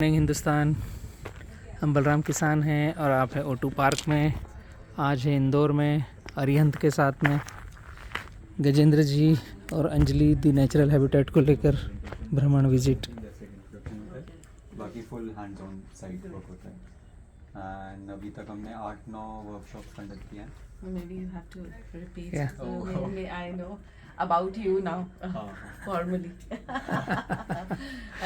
Morning Hindustan. हम बलराम किसान हैं और आप है O2 पार्क में। आज है इंदौर में अरिहंत के साथ में गजेंद्र जी और अंजलि दी नेचुरल हैबिटेट को लेकर भ्रमण विजिट। बाकी full hands on site work होता है एंड अभी तक हमने 8-9 वर्कशॉप्स कंडक्ट किए हैं। Maybe you have to repeat. Yeah. So maybe I know about you now formally.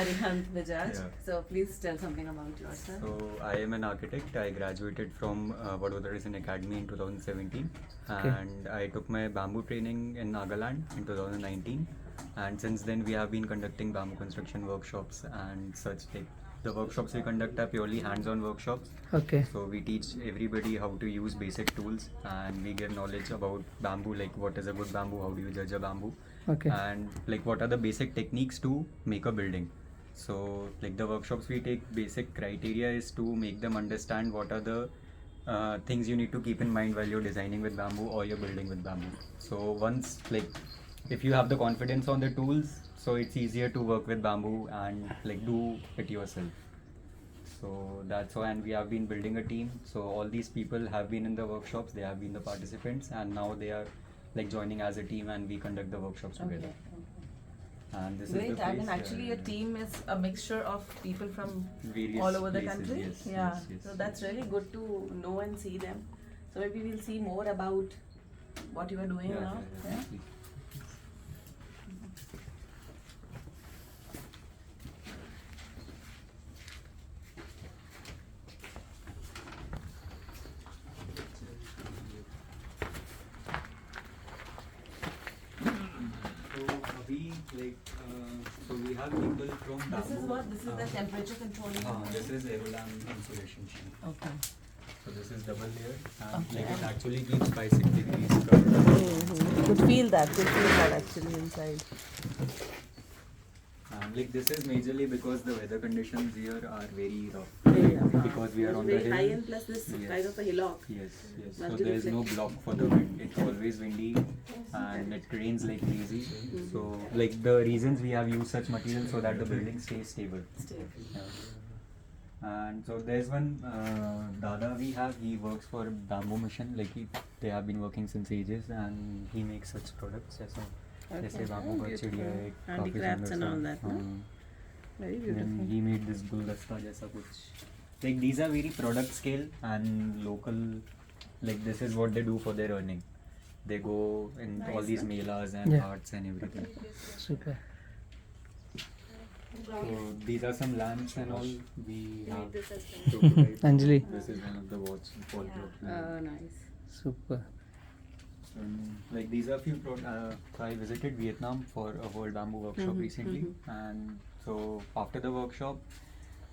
Arihant Bajaj. Yeah. So please tell something about yourself. So I am an architect. I graduated from Vadodara Design Academy in 2017 and I took my bamboo training in Nagaland in 2019 and since then we have been conducting bamboo construction workshops and such. Like the workshops we conduct are purely hands-on workshops. Okay. So we teach everybody how to use basic tools and we give knowledge about bamboo, like what is a good bamboo, how do you judge a bamboo, Okay. and like what are the basic techniques to make a building. So like the workshops we take, basic criteria is to make them understand what are the things you need to keep in mind while you're designing with bamboo or you're building with bamboo. So once like if you have the confidence on the tools, so it's easier to work with bamboo and like do it yourself. So that's why, and we have been building a team. So all these people have been in the workshops, they have been the participants, and now they are like joining as a team, and we conduct the workshops together. And this Great. is the I place, mean, actually, your team is a mixture of people from various all over the places, country. yes, Yeah. yes, yes, So that's really good to know and see them. So maybe we'll see more about what you are doing now. Yeah? please. So we have people from This is bamboo. what? This is the temperature controlling. This is aerolam insulation sheet. Okay. So this is double layer and like it actually keeps by 6 degrees covered. Could feel that actually inside. And like this is majorly because the weather conditions here are very rough. Very rough, Because we are It's on very the hill. high and plus this Yes. kind of a hillock. Yes, yes. Must So be there is no reflect- block for the wind. It's always windy and it rains like crazy. So like the reasons we have used such materials so that the building stays stable. Still. Yeah. And so there's one Dada we have, he works for Bamboo Mission, like they have been working since ages and he makes such products. जैसे bamboo का चिड़िया है, काफी Handicrafts and सुंदर all सा, that, no? हाँ. Very Then beautiful. he made this guldasta जैसा कुछ. Like these are very product scale and local. Like this is what they do for their earning. They go in all these melas and Yeah. arts and everything. Super. So these are some lamps and all. We have This is prototype. Anjali. This is one of the wall clock. nice. Super. Like these are few so I visited Vietnam for a World Bamboo workshop recently and so after the workshop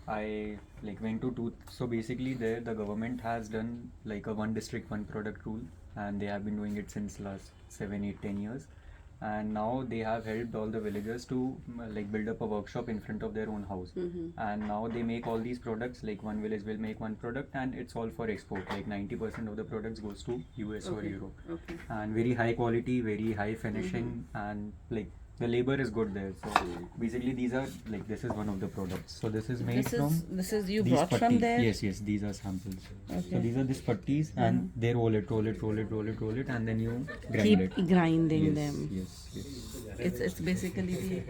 I like went to so basically there the government has done like a one district one product rule and they have been doing it since last 7, 8, 10 years and now they have helped all the villagers to like build up a workshop in front of their own house and now they make all these products like one village will make one product and it's all for export like 90% of the products goes to US or Europe Okay. and very high quality, very high finishing and like the labor is good there. So basically these are like this is one of the products. So this is made from This is you these brought from putty. there. Yes, yes, these are samples. Okay. So these are these putties and they roll it and then you grind Keep it. grinding Yes, them. yes. It's basically the.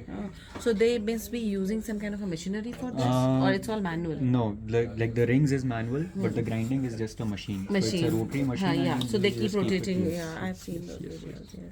So they must be using some kind of a machinery for this, or it's all manual. No, like the rings is manual, but the grinding is just a machine. So it's a rotary machine. yeah. and So they you keep just it, rotating. yes, Yeah, I've yes, seen yes, those yes, videos. yes. Yeah.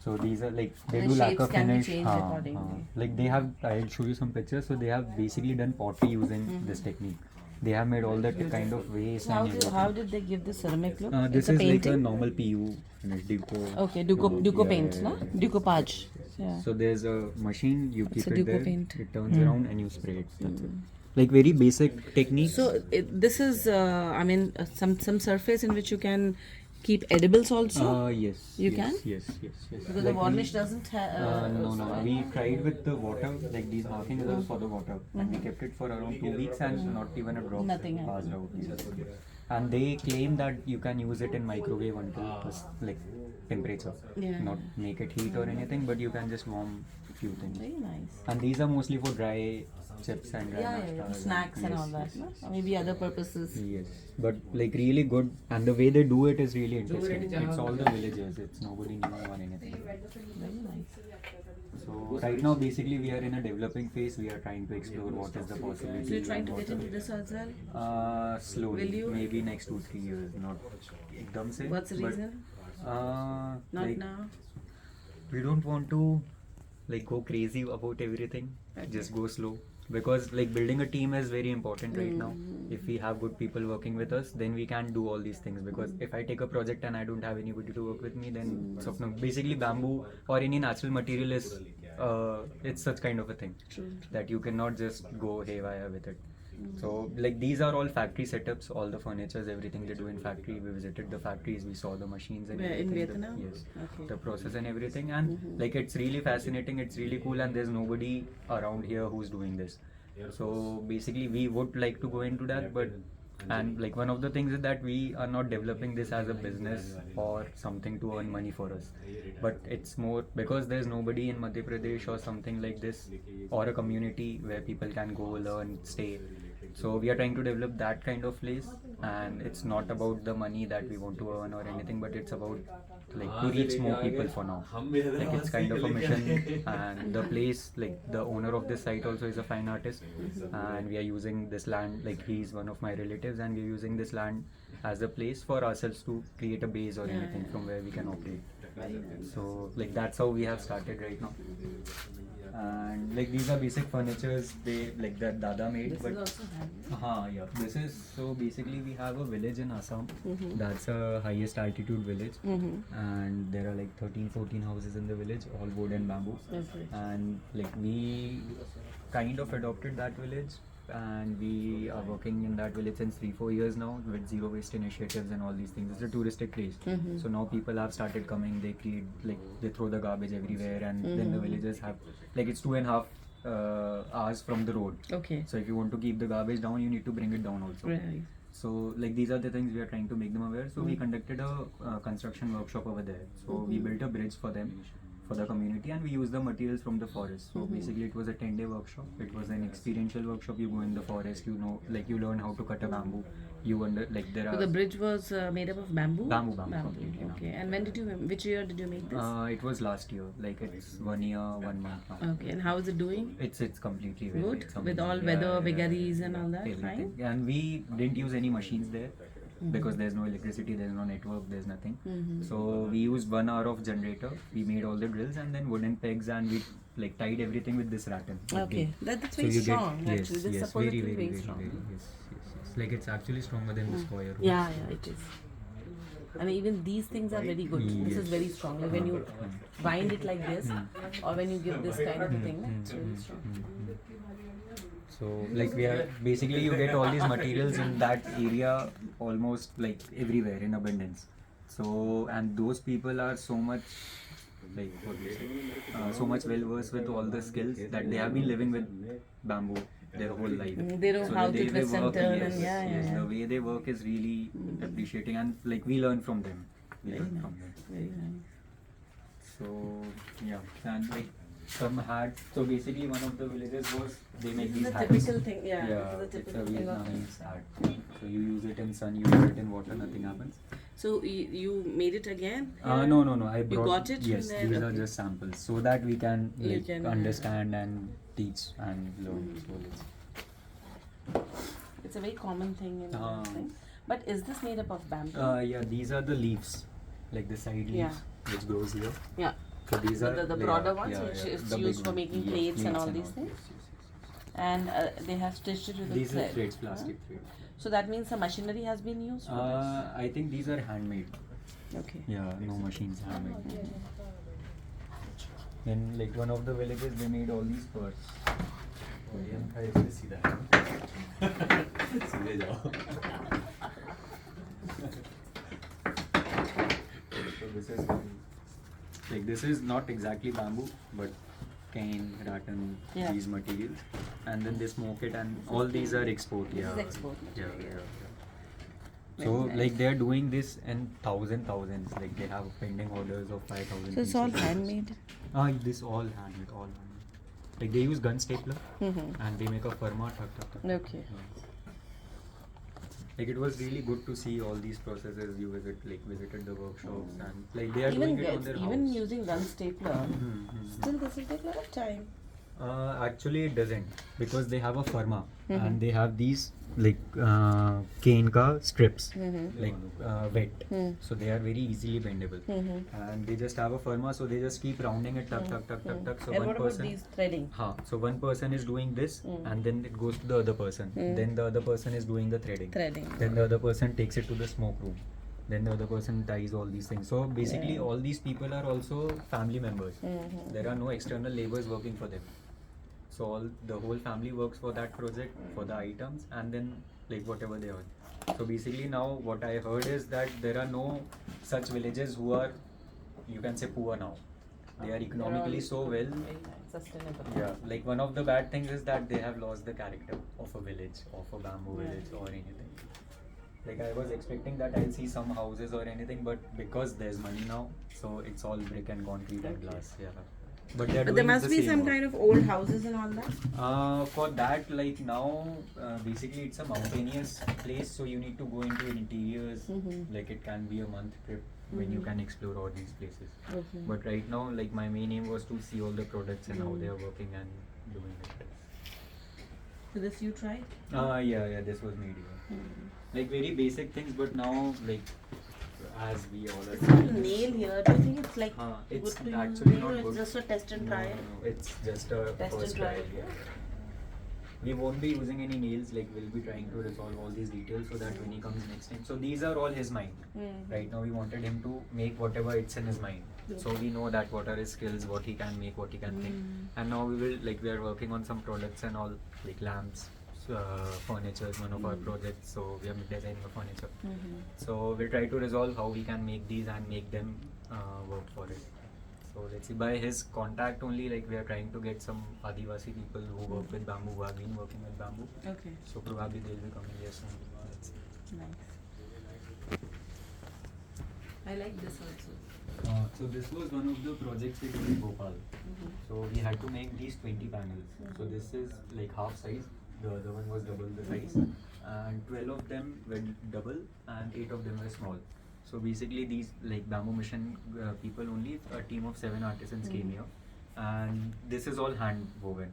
So these are like they And do the lacquer shapes can be finish. changed accordingly. Like they have, I'll show you some pictures. So they have basically done pottery using this technique. They have made all that kind of ways So and everything. how did they give this ceramic look? This it's a is like a painting. normal PU finish, Duco. Okay, Duco Yeah, paint, yeah, no? yeah. Decoupage. Yeah. So there's a machine, you keep a it Duco there, paint. it turns around and you spray it. That's it. Like very basic technique. So this is, I mean, some surface in which you can keep edibles also. Yes. You yes, can? Yes. Because Like the varnish doesn't have. no. We tried with the water, like these markings are for the water, and we kept it for around 2 weeks, and not even a drop Nothing passed happened. out. and they claim that you can use it in microwave until like temperature, Yeah. not make it heat or anything, but you can just warm few things. Very nice. And these are mostly for dry chips and dry Yeah, nastas snacks and yes, all that, yes, no? yes. Or maybe other purposes. Yes, but like really good, and the way they do it is really interesting. It's all the villagers, it's nobody new or anything. Very nice. So right now basically we are in a developing phase. We are trying to explore what is the possibility. So you're trying to and get what into this as well? slowly, Will you? maybe next 2-3 years, not ekdam se. What's the but, reason? Not Not now. We don't want to like go crazy about everything. Okay. Just go slow, because like building a team is very important right now. If we have good people working with us, then we can do all these things. Because if I take a project and I don't have anybody to work with me, then basically bamboo or any natural material is it's such kind of a thing True. that you cannot just go haywire with it. So like these are all factory setups, all the furnitures, everything they do in factory. We visited the factories, we saw the machines and Where, in everything. Vietnam? Yes, Okay. the process and everything, and like it's really fascinating, it's really cool, and there's nobody around here who's doing this. So basically we would like to go into that, but and like one of the things is that we are not developing this as a business or something to earn money for us, but it's more because there's nobody in Madhya Pradesh or something like this, or a community where people can go learn, stay. So we are trying to develop that kind of place, and it's not about the money that we want to earn or anything, but it's about like to reach more people for now. Like it's kind of a mission, and the place, like the owner of this site also is a fine artist, and we are using this land, like he's one of my relatives, and we're using this land as a place for ourselves to create a base or anything from where we can operate. So like that's how we have started right now. And like these are basic furnitures they like that Dada made. This but is also handmade. yeah, this is so basically we have a village in Assam. That's a highest altitude village, and there are like 13-14 houses in the village, all wood and bamboo. Okay. And like we kind of adopted that village, and we are working in that village since 3-4 years now with zero waste initiatives and all these things. It's a touristic place, so now people have started coming. They create like they throw the garbage everywhere, and then the villagers have like it's 2.5 hours from the road. Okay. So if you want to keep the garbage down, you need to bring it down also. Right. So like these are the things we are trying to make them aware. So we conducted a construction workshop over there. So we built a bridge for them, for the community, and we used the materials from the forest. So basically it was a 10-day workshop. It was an experiential workshop. You go in the forest, you know, like you learn how to cut a bamboo. You under like there So are the bridge was made up of bamboo? Bamboo completely, Okay. And when did you, which year did you make this? it was last year. Like it's 1 year, 1 month now. Okay. And how is it doing? It's completely well. Good? It's With amazing. all weather vagaries and all that, Everything. fine? And we didn't use any machines there because there's no electricity, there's no network, there's nothing. So we used 1 hour of generator. We made all the drills and then wooden pegs, and we like tied everything with this rattan. Okay. That's So very you strong get actually. yes, This yes, is supposed very, to be very, very very, strong. very, yes. Like it's actually stronger than the square. Yeah, it is. And even these things are very good. This is very strong. Like when you bind it like this, or when you give this kind of a thing, it's very strong. So like we are basically you get all these materials in that area almost like everywhere in abundance. So and those people are so much like what do you say, so much well versed with all the skills that they have been living with bamboo their whole life. They know So how the to way they twist and work, turn yes, and yes, the way they work is really appreciating, and like we learn from them. We Very learn nice. from them. Very nice. So yeah, and like some hat. So basically, one of the villages was they make these It's a hats. typical thing, yeah. Yeah, It's a it's a typical thing of Vietnamese hat. So you use it in sun, you use it in water, nothing happens. So you made it again? No. I brought. got it Yes, from there? these are Okay. just samples, so that we can You like can, understand and teach and learn. So It's a very common thing in Ah. thing. But is this made up of bamboo? yeah, these are the leaves, like the side leaves, Yeah. which grows here. Yeah. So these are The like, broader ones, which is the big used for ones. making Yeah, plates and all these yes, things? yes. And they have stitched it with These a thread. are threads, plastic threads. So that means some machinery has been used for I think these are handmade. this? Okay. Yeah, no machines, handmade. Then like one of the villages, they made all these purses. So this is not exactly bamboo, but cane, rattan, Yeah. these materials, and then they smoke it, and all these are export. This Yeah. is export Yeah, material. yeah, yeah. So Very nice. like they are doing this in thousands. Like they have pending orders of 5,000. So it's all handmade. This all handmade, all handmade. Like they use gun stapler and they make a firma. Okay. Like it was really good to see all these processes. You visited the workshops and like they are Even doing it on their even house. using gun stapler, still this will take a lot of time. Actually, it doesn't because they have a firma and they have these like cane ka strips like wet, so they are very easily bendable and they just have a firma, so they just keep rounding it tuck. So And one what about person, these threading? so one person is doing this and then it goes to the other person. Then the other person is doing the threading. Then the other person takes it to the smoke room. Then the other person ties all these things. So basically, all these people are also family members. There are no external laborers working for them. So the whole family works for that project, for the items, and then like whatever they earn. So basically now what I heard is that there are no such villages who are, you can say, poor now. They are economically so well. Very nice, sustainable. Yeah, like one of the bad things is that they have lost the character of a village, of a bamboo village or anything. Like I was expecting that I'll see some houses or anything, but because there's money now, so it's all brick and concrete and glass. Yeah. But they're But doing there must the be same some work. kind of old houses and all that. For that, like now, basically it's a mountainous place, so you need to go into interiors. Like it can be a month trip when you can explore all these places. Okay. But right now, like my main aim was to see all the products and how they are working and doing it. So this you tried? Yeah, this was made here. Like very basic things, but now like as we all are It's not a doing this- nail here. Do you think it's like it's good to actually use? not It's good. just a test and No, try. no, it's just a Test first and try. trial. Yeah. We won't be using any nails. Like we'll be trying to resolve all these details so that when he comes next time. So these are all his mind. Right now we wanted him to make whatever it's in his mind. So we know that what are his skills, what he can make, what he can think. And now we are working on some products and all, like lamps, furniture is one of our projects. So we are designing a furniture. So we'll try to resolve how we can make these and make them work for it. So let's see, by his contact only, like we are trying to get some Adivasi people who work with bamboo, who have been working with bamboo. Okay. So probably they'll be coming here soon. Let's see. Nice. I like this also. So this was one of the projects we did in Bhopal. So we had to make these 20 panels. So this is like half size. The other one was double the size, and 12 of them were double, and 8 of them were small. So basically, these like bamboo mission people only, a team of 7 artisans came here, and this is all hand woven.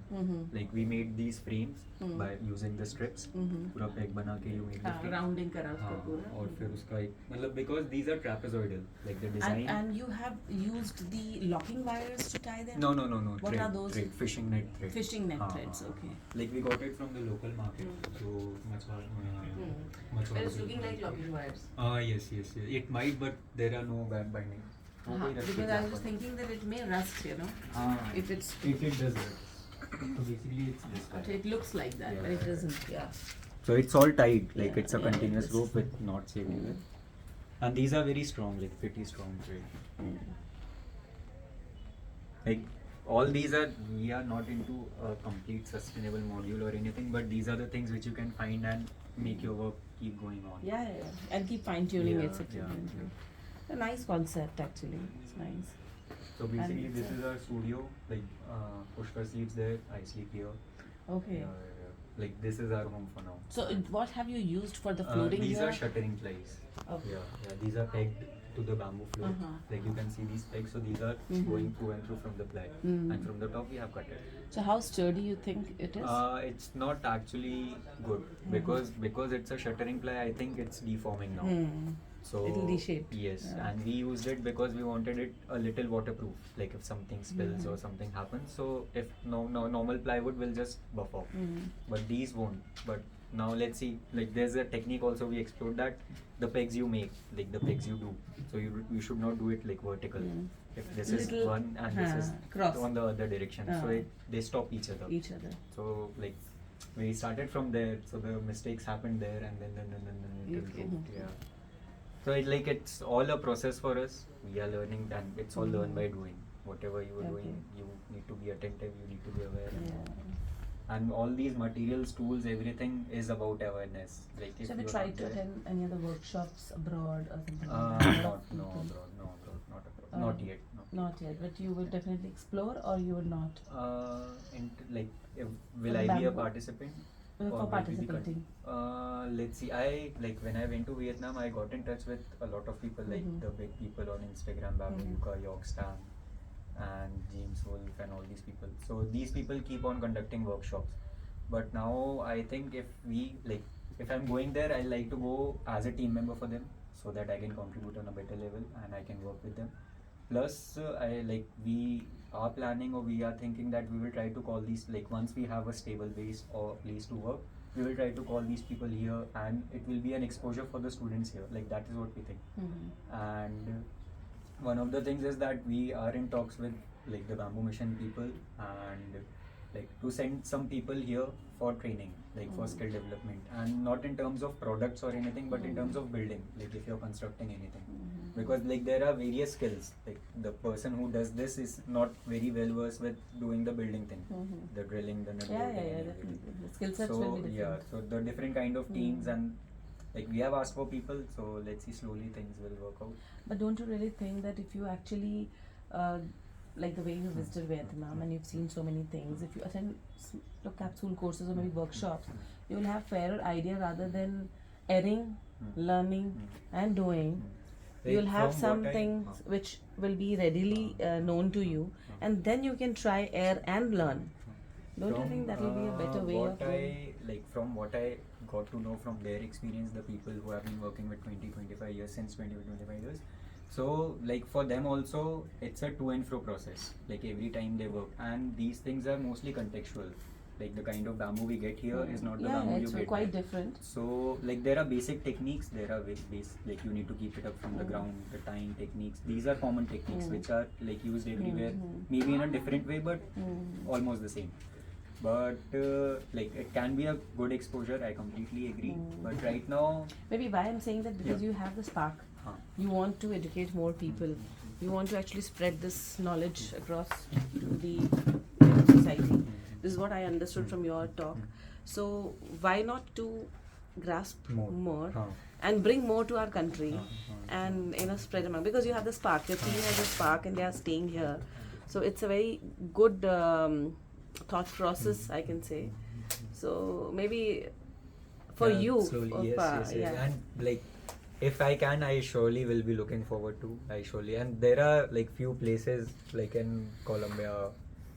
Like we made these frames by using the strips. पूरा peg बना के you make the frame. Rounding करा उसका हाँ, पूरा. और फिर उसका एक मतलब because these are trapezoidal, like the design. And you have used the locking wires to tie them? No. What thread, are those? Thread, fishing net thread. Fishing net हाँ, threads, हाँ, okay. Like we got it from the local market. So machwar. But it's looking like locking wires. Yes. It might, but there are no bad binding. Because I was thinking that it may rust, you know. If it's It does that. So basically it's this so kind. it looks like that, but it doesn't. Yeah. So it's all tied, like Yeah, it's a yeah, continuous it is. rope with knots everywhere. And these are very strong, like pretty strong thread. Like all these are, we are not into a complete sustainable module or anything, but these are the things which you can find and make your work keep going on. Yeah. And keep fine tuning Yeah, it. yeah. A nice concept actually. It's nice. So basically And this is our studio, like Pushkar sleeps there, I sleep here. Okay. Yeah. Like this is our home for now. So what have you used for the floating These here? are shuttering plies. Okay. Yeah, these are pegged to the bamboo floor. Like you can see these pegs, so these are going through and through from the ply. And from the top we have cut it. So how sturdy you think it is? It's not actually good because it's a shuttering ply. I think it's deforming now. So It'll reshape. Yes, Yeah. and we used it because we wanted it a little waterproof. Like if something spills or something happens, so if normal plywood will just buff off, but these won't. But now let's see. Like there's a technique also we explored that the pegs you make, like the pegs you do. So you should not do it like vertical. If this is Little, one and this is cross. on the other direction, so they stop each other. Each other. So like we started from there, so the mistakes happened there, and then it Okay. improved. Yeah. So it's all a process for us. We are learning, and it's all learned by doing. Whatever you are doing, you need to be attentive. You need to be aware. Yeah. And all these materials, tools, everything is about awareness. Like if So have you you're tried not to there- attend any other workshops abroad or something like that? no abroad, not abroad, not yet. No. Not yet, but you will definitely explore, or you will not? And like, will For I be a bamboo? participant? For Or will we be participating. let's see. I like when I went to Vietnam, I got in touch with a lot of people, like Mhm. the big people on Instagram, Bamboo Mhm. Yuka, Yorkstam, and James Wolf, and all these people. So these people keep on conducting workshops. But now I think if I'm going there, I like to go as a team member for them, so that I can contribute on a better level and I can work with them. Plus, we are planning, or we are thinking that we will try to call these, like, once we have a stable base or place to work, we will try to call these people here, and it will be an exposure for the students here. Like, that is what we think. Mhm. And one of the things is that we are in talks with like the bamboo mission people, and like to send some people here for training, like for skill development, and not in terms of products or anything, but in terms of building, like if you're constructing anything. Because like there are various skills, like the person who does this is not very well versed with doing the building thing, Mhm. the drilling, the nut Yeah, bolting, yeah, and definitely. everything. The skill sets So will be different. yeah, so the different kind of teams, and like we have asked for people, so let's see, slowly things will work out. But don't you really think that if you actually, like the way you visited Vietnam and you've seen so many things, if you attend capsule courses or maybe workshops, you will have fairer idea rather than erring, learning, and doing. You will have some things which will be readily known to you, and then you can try, err, and learn. Don't you think that will be a better way of doing? From what I got to know from their experience, the people who have been working with 20-25 years, since 20-25 years, so like for them also it's a to and fro process, like every time they work, and these things are mostly contextual. Like the kind of bamboo we get here is not the Yeah, bamboo it's you get quite there. different. So like there are basic techniques, there are like you need to keep it up from the ground, the tying techniques, these are common techniques which are like used everywhere, maybe in a different way, but almost the same. But like it can be a good exposure, I completely agree. But right now, Maybe why I'm saying that, because Yeah. you have the spark. huh, You want to educate more people. You want to actually spread this knowledge across to the society. This is what I understood from your talk. So why not to grasp more huh, and bring more to our country, huh. and spread among, because you have the spark. Your team has the spark and they are staying here. So it's a very good thought process, I can say. So maybe for Yeah, you, slowly, or yes. yeah. And like if I can, I surely will be looking forward to. I surely, and there are like few places like in Colombia,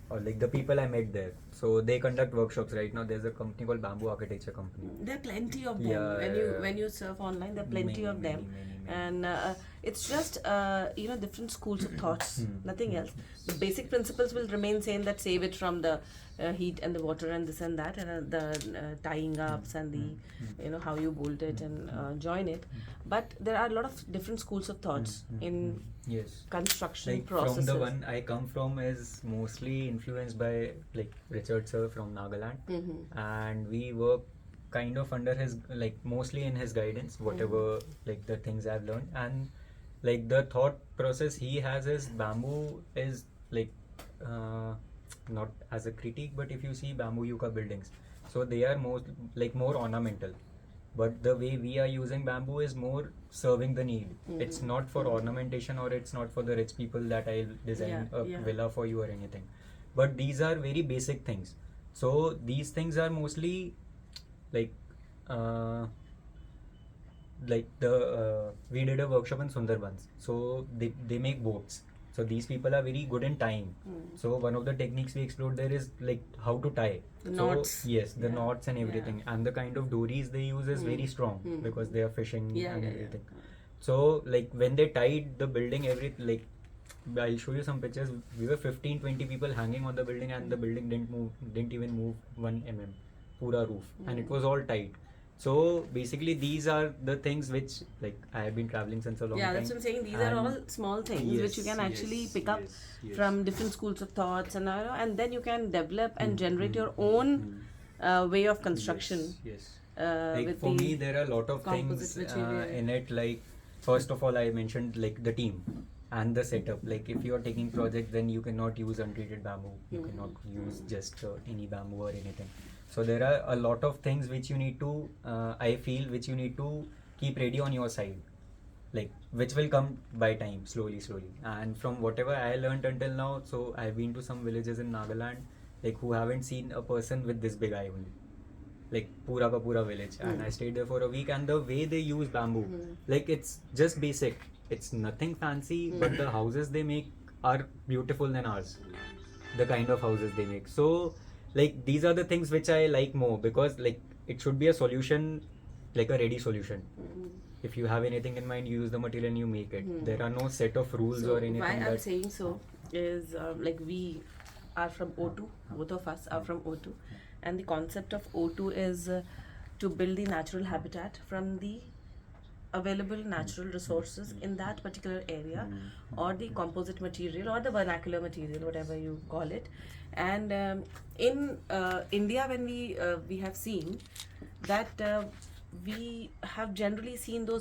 or like the people I met there. So they conduct workshops right now. There's a company called Bamboo Architecture Company. There are plenty of them. Yeah, When you surf online, there are plenty of them. Many. And it's just different schools of thoughts, nothing else. The basic principles will remain same, that save it from the heat and the water and this and that, and the tying ups and the how you bolt it and join it. But there are a lot of different schools of thoughts in Yes. construction Like processes. from the one I come from is mostly influenced by like Richard sir from Nagaland, and we work kind of under his, like mostly in his guidance, whatever like the things I've learned. And like the thought process he has is bamboo is like not as a critique, but if you see bamboo yucca buildings, so they are more ornamental, but the way we are using bamboo is more serving the need. It's not for ornamentation, or it's not for the rich people that I'll design a villa for you or anything, but these are very basic things. So these things are mostly like we did a workshop in Sundarbans, so they make boats. So these people are very good in tying. So one of the techniques we explored there is like how to tie. The So, knots. yes, the Yeah. knots and everything, and the kind of dories they use is very strong because they are fishing and everything. So like when they tied the building, I'll show you some pictures. We were 15-20 people hanging on the building, and the building didn't even move 1 mm, pura roof, and it was all tight. So basically these are the things which like I have been traveling since a long time. Yeah, that's what I'm saying. These are all small things which you can actually pick up from different schools of thoughts, and then you can develop and generate your own way of construction. Yes. With Like for the me, there are a lot of composite things material. in it. Like first of all, I mentioned like the team. and the setup. Like if you are taking project, then you cannot use untreated bamboo. You cannot use just any bamboo or anything. So there are a lot of things which you need to, I feel, which you need to keep ready on your side, like which will come by time, slowly. And from whatever I learned until now, so I've been to some villages in Nagaland, like who haven't seen a person with this big eye only, like pura ka pura village. And I stayed there for a week, and the way they use bamboo, like it's just basic, it's nothing fancy, but the houses they make are beautiful than ours, the kind of houses they make. So like these are the things which I like more, because like it should be a solution, like a ready solution. If you have anything in mind, you use the material and you make it. There are no set of rules So or anything. why I'm that saying so is like we are from O2, both of us are from O2, and the concept of O2 is to build the natural habitat from the available natural resources in that particular area, or the composite material or the vernacular material, whatever you call it. And in India, when we have seen that we have generally seen those